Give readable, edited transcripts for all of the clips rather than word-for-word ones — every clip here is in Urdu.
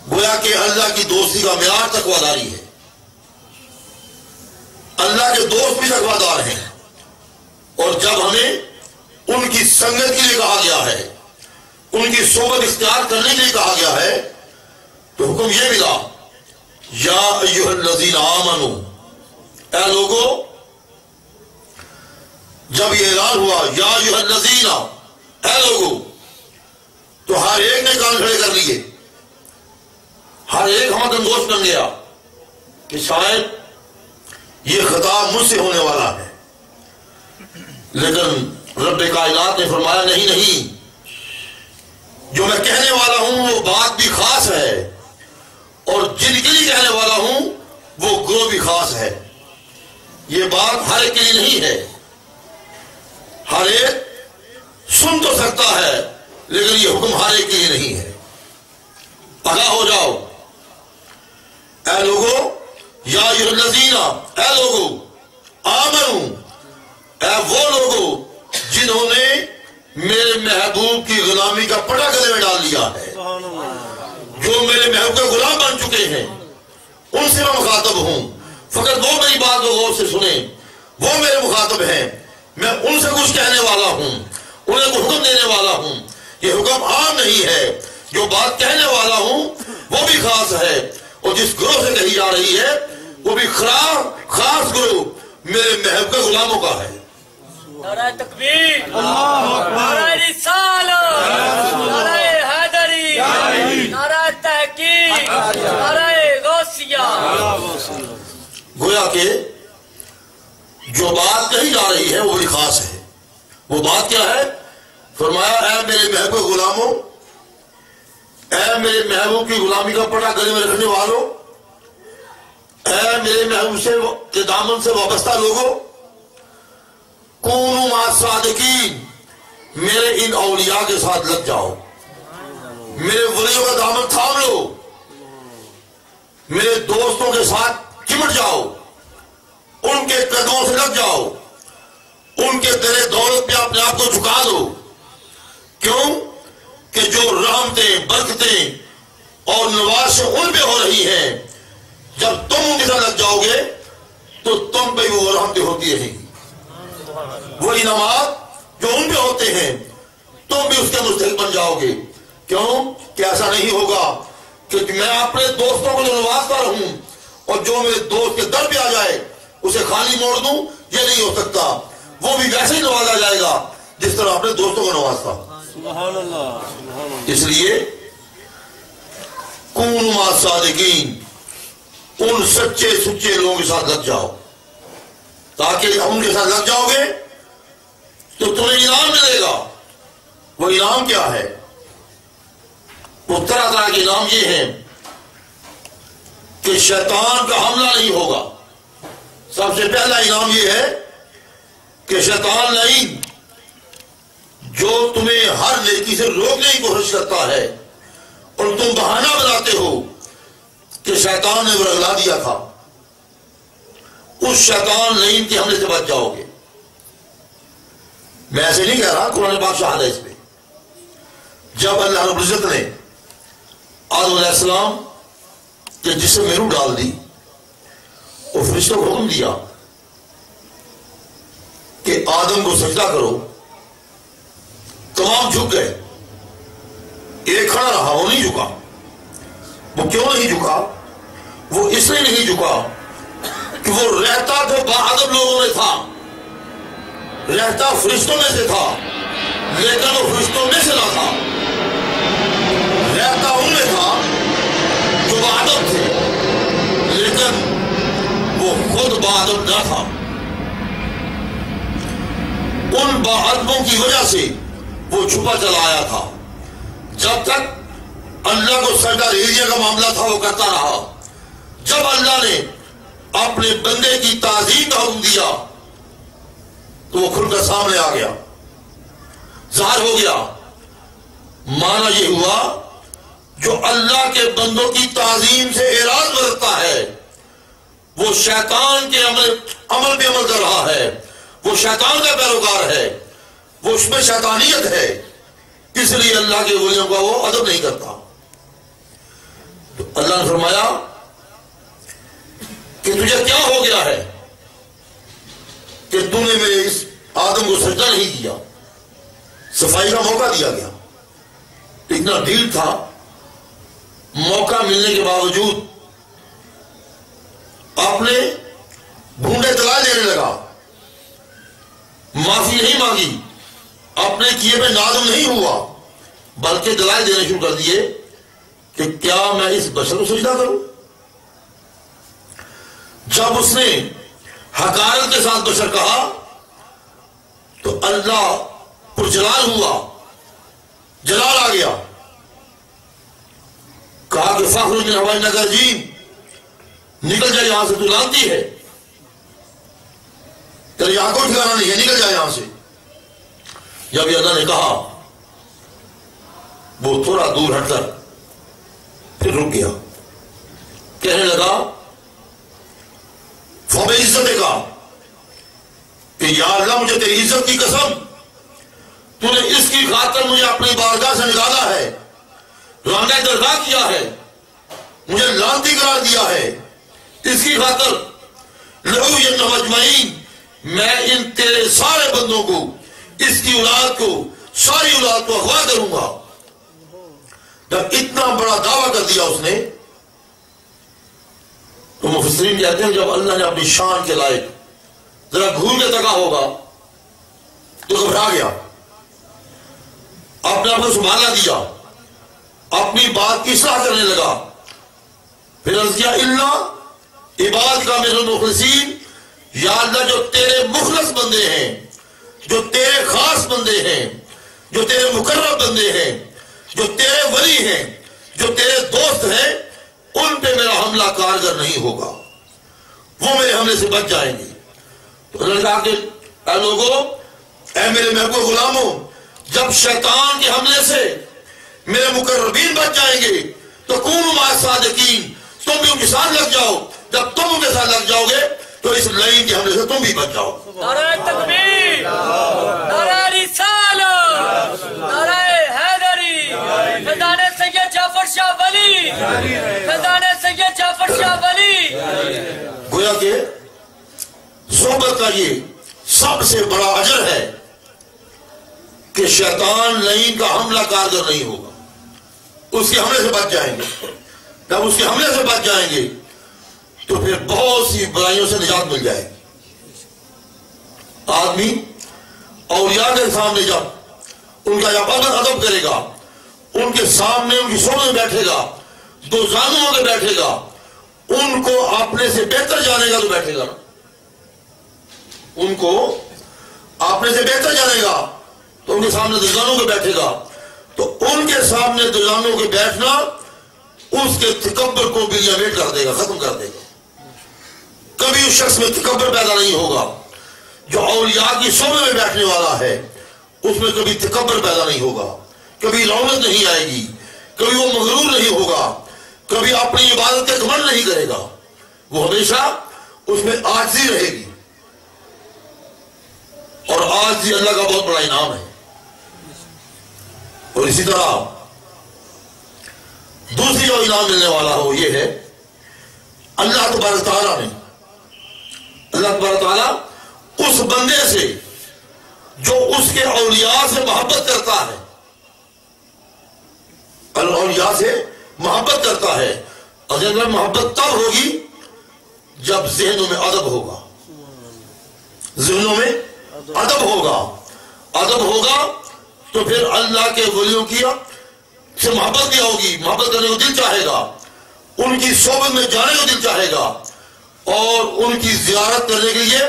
گویا کہ اللہ کی دوستی کا معیار تقویٰ داری ہے. اللہ کے دوست بھی تقویٰ دار ہیں. اور جب ہمیں ان کی سنگت کے لیے کہا گیا ہے, ان کی صحبت اختیار کرنے کے لیے کہا گیا ہے, تو حکم یہ ملا, یا ایھا الذین آمنوا, اے لوگو. جب یہ اعلان ہوا یا ایھا الذین, اے لوگو, تو ہر ایک نے کان کھڑے کر لیے, ہر ایک ہمدردوش بن گیا کہ شاید یہ خطاب مجھ سے ہونے والا ہے. لیکن رب کائنات نے فرمایا نہیں نہیں, جو میں کہنے والا ہوں وہ بات بھی خاص ہے, اور جن کے لیے کہنے والا ہوں وہ گروہ بھی خاص ہے. یہ بات ہر ایک کے لیے نہیں ہے. ہر ایک سن تو سکتا ہے, لیکن یہ حکم ہر ایک کے لیے نہیں ہے. آگاہ ہو جاؤ. اے لوگو, یا ایھا الذین, اے لوگو, آمنو, اے وہ لوگو جنہوں نے میرے محبوب کی غلامی کا پٹا گلے میں ڈال دیا ہے, جو میرے محبوب کے غلام بن چکے ہیں, ان سے میں مخاطب ہوں. فقط وہ میری بات کو غور سے سنیں, وہ میرے مخاطب ہیں. میں ان سے کچھ کہنے والا ہوں, انہیں کو حکم دینے والا ہوں. یہ حکم عام نہیں ہے, جو بات کہنے والا ہوں وہ بھی خاص ہے, اور جس گروہ سے کہی جا رہی ہے وہ بھی خاص گروہ میرے محبوب کے غلاموں کا ہے. نعرہ تکبیر, نعرہ رسالت, نعرہ حیدری, نعرہ تحقیق, نعرہ غوثیہ. گویا کہ جو بات کہی جا رہی ہے وہ بھی خاص ہے. وہ بات کیا ہے؟ فرمایا اے میرے محبوب غلاموں, اے میرے محبوب کی غلامی کا پٹا گلے میں رکھنے والوں, اے میرے محبوب کے دامن سے وابستہ لوگوں, کونوا مع الصادقین, میرے ان اولیاء کے ساتھ لگ جاؤ, میرے ولیوں کا دامن تھام لو, میرے دوستوں کے ساتھ چمٹ جاؤ, ان کے قدموں سے لگ جاؤ, ان کے در دولت پہ اپنے آپ کو جھکا دو. کیوں کہ جو رحمتیں, برکتیں اور نوازشیں ان پہ ہو رہی ہیں, جب تم ان کے ساتھ لگ جاؤ گے تو تم پہ وہ رحمتیں ہوتی رہیں گی. وہ انعامات جو ان پہ ہوتے ہیں تم بھی اس کے مستحق بن جاؤ گے. کیوں کہ ایسا نہیں ہوگا کہ میں اپنے دوستوں کو جو نوازتا رہوں اور جو میرے دوست کے در پہ آ جائے اسے خالی موڑ دوں, یہ نہیں ہو سکتا. وہ بھی ویسے ہی نوازا جائے گا جس طرح اپنے دوستوں کو نوازتا. سبحان اللہ. اس لیے کونوا مع الصادقین, ان سچے سچے لوگوں کے ساتھ لگ جاؤ, تاکہ ان کے ساتھ لگ جاؤ گے تو تمہیں انعام ملے گا. وہ انعام کیا ہے؟ وہ طرح طرح کے انعام یہ ہیں کہ شیطان کا حملہ نہیں ہوگا. سب سے پہلا انعام یہ ہے کہ شیطان نہیں, جو تمہیں ہر نیکی سے روکنے کی کوشش کرتا ہے اور تم بہانہ بناتے ہو کہ شیطان نے ورگلا دیا تھا, اس شیطان لعین کے حملے سے بچ جاؤ گے. میں ایسے نہیں کہہ رہا, قرآن پاک شاہد ہے اس پہ. جب اللہ رب العزت نے آدم علیہ السلام کے جسم میں روح ڈال دی اور فرشتوں کو حکم دیا کہ آدم کو سجدہ کرو, تمام جھک گئے. ایک کھڑا رہا, وہ نہیں جھکا. وہ کیوں نہیں جھکا؟ وہ اس لیے نہیں جھکا کہ وہ رہتا تو باادب لوگوں میں تھا, رہتا فرشتوں میں سے تھا, لیکن وہ فرشتوں میں سے نہ تھا. رہتا ان میں تھا جو باادب تھے, لیکن وہ خود باادب نہ تھا. ان باادبوں کی وجہ سے وہ چھپا چلا آیا تھا. جب تک اللہ کو سجدہ ریزیہ کا معاملہ تھا وہ کرتا رہا. جب اللہ نے اپنے بندے کی تعظیم کا حکم دیا تو وہ کھل کر سامنے آ گیا, ظاہر ہو گیا. معنی یہ ہوا جو اللہ کے بندوں کی تعظیم سے اعراض برتتا ہے وہ شیطان کے عمل پہ عمل کر رہا ہے, وہ شیطان کا پیروکار ہے, وہ اس میں شیطانیت ہے. اس لیے اللہ کے ولیوں کا وہ ادب نہیں کرتا. تو اللہ نے فرمایا کہ تجھے کیا ہو گیا ہے کہ تو نے میرے اس آدم کو سجدہ نہیں کیا؟ صفائی کا موقع دیا گیا، اتنا ڈھیل تھا، موقع ملنے کے باوجود آپ نے ڈھونڈے دلائل دینے لگا، معافی نہیں مانگی، اپنے کیے پہ نادم نہیں ہوا، بلکہ دلائل دینے شروع کر دیے کہ کیا میں اس بشر کو سجدہ کروں؟ جب اس نے حقارت کے ساتھ بشر کہا تو اللہ پر جلال ہوا، جلال آ گیا، کہا کہ فخر من ہوائی نگر جی نکل جائے یہاں سے، تو لانتی ہے، تیرے یہاں کوئی ٹھکانا نہیں ہے، نکل جائے یہاں سے۔ جب یہ اللہ نے کہا وہ تھوڑا دور ہٹ کر پھر رک گیا، کہنے لگا فوبے عزت کا کہ یا اللہ مجھے تیری عزت کی قسم، تو نے اس کی خاطر مجھے اپنی بارگاہ سے نکالا ہے، رانہ درگاہ کیا ہے، مجھے لعنتی قرار دیا ہے، اس کی خاطر لأغوینہم اجمعین، میں ان تیرے سارے بندوں کو، اس کی اولاد کو، ساری اولاد کو اغوا کروں گا۔ جب اتنا بڑا دعویٰ کر دیا اس نے تو مفسرین کہتے ہیں جب اللہ نے اپنی شان کے لائق ذرا گھور کے تکا ہوگا تو گھبرا گیا، اپنے آپ کو سنبھالنا دیا، اپنی بات کی اصلاح کرنے لگا، پھر عرض کیا اللہ عباد کا من المخلصین، یا اللہ جو تیرے مخلص بندے ہیں، جو تیرے خاص بندے ہیں، جو تیرے مقرب بندے ہیں، جو تیرے ولی ہیں، جو تیرے دوست ہیں، ان پہ میرا حملہ کارگر نہیں ہوگا، وہ میرے حملے سے بچ جائیں گے۔ تو اللہ نے کہا کہ اے لوگوں، اے میرے محبوب غلاموں، جب شیطان کے حملے سے میرے مقربین بچ جائیں گے تو کونوا مع الصادقین، تم بھی ان کے ساتھ لگ جاؤ، جب تم ان کے ساتھ لگ جاؤ گے تو اس لعین کے حملے سے تم بھی بچ جاؤ۔ نعرہ تکبیر، نعرہ رسالت، نعرہ حیدری، فیضان سید جعفر شاہ ولی، فیضان سید جعفر شاہ ولی۔ گویا کہ صحبت کا یہ سب سے بڑا اجر ہے کہ شیطان لعین کا حملہ کارگر نہیں ہوگا، اس کے حملے سے بچ جائیں گے۔ جب اس کے حملے سے بچ جائیں گے تو پھر بہت سی برائیوں سے نجات مل جائے گی۔ آدمی اولیاء کے سامنے جب ان کا جب ادب کرے گا، ان کے سامنے ان کی صحبت میں بیٹھے گا، دو زانوں کے بیٹھے گا، ان کو اپنے سے بہتر جانے گا تو بیٹھے گا نا، ان کو اپنے سے بہتر جانے گا تو ان کے سامنے دو زانوں کے بیٹھے گا، تو ان کے سامنے دو زانوں کے بیٹھنا اس کے تکبر کو بھی لیمیٹ کر دے گا، ختم کر دے گا۔ کبھی اس شخص میں تکبر پیدا نہیں ہوگا۔ جو اولیاء کی صحبت میں بیٹھنے والا ہے اس میں کبھی تکبر پیدا نہیں ہوگا، کبھی رونق نہیں آئے گی، کبھی وہ مغرور نہیں ہوگا، کبھی اپنی عبادت کا گھمنڈ نہیں کرے گا، وہ ہمیشہ اس میں عاجزی رہے گی، اور عاجزی اللہ کا بہت بڑا انعام ہے۔ اور اسی طرح دوسری جو انعام ملنے والا ہو یہ ہے اللہ تبارک تعالیٰ نے، اللہ تبارک تعالیٰ اس بندے سے جو اس کے اولیاء سے محبت کرتا ہے، اولیاء سے محبت کرتا ہے، اور محبت تب ہوگی جب ذہنوں میں ادب ہوگا، ذہنوں میں ادب ہوگا، ادب ہوگا تو پھر اللہ کے ولیوں کی سے محبت بھی ہوگی، محبت کرنے کو دل چاہے گا، ان کی صحبت میں جانے کو دل چاہے گا، اور ان کی زیارت کرنے کے لیے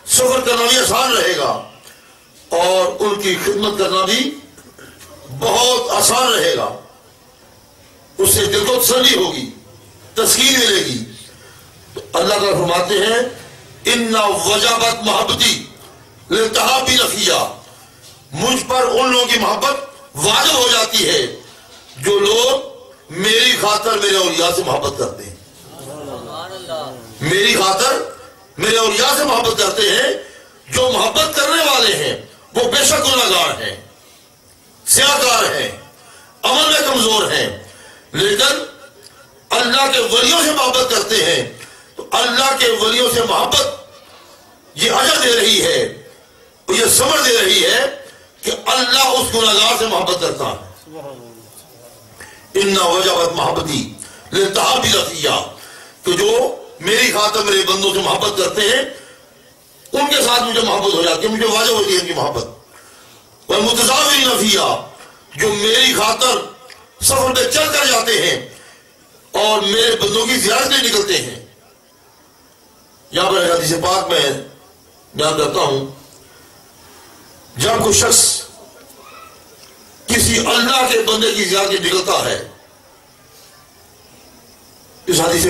سفر کرنا بھی آسان رہے گا، اور ان کی خدمت کرنا بھی بہت آسان رہے گا، اس سے دل کو تسلی ہوگی، تسکین ملے گی۔ تو اللہ تعالیٰ فرماتے ہیں اِنَّ وَجَبَتْ مَحَبَّتِي لِلْتَحَابِّ نَفِيًّا، مجھ پر ان لوگوں کی محبت واجب ہو جاتی ہے جو لوگ میری خاطر میرے اولیاء سے محبت کرتے ہیں، میری خاطر میرے اولیاء سے محبت کرتے ہیں۔ جو محبت کرنے والے ہیں وہ بے شک گناہگار ہیں، سیاہکار ہیں، عمل میں کمزور ہیں، لیکن اللہ کے ولیوں سے محبت کرتے ہیں تو اللہ کے ولیوں سے محبت یہ اجر دے رہی ہے، یہ سمجھ دے رہی ہے کہ اللہ اس گنہگار سے محبت کرتا ہے۔ اِنَّا وَجَبَتْ محبتی لِلْتَحَابِ لَفِيَّا، کہ جو میری خاطر میرے بندوں سے محبت کرتے ہیں ان کے ساتھ مجھے محبت ہو جاتی ہے، مجھے واجب ہوتی ہے ان کی محبت۔ وَالْمُتَزَاوِرِينَ فِيهَا، جو میری خاطر سفر پہ چل کر جاتے ہیں اور میرے بندوں کی زیارت میں نکلتے ہیں۔ یہاں پر حدیث پاک میں بیان کرتا ہوں، جب کوئی شخص کسی اللہ کے بندے کی زیارت میں نکلتا ہے، اس حدیث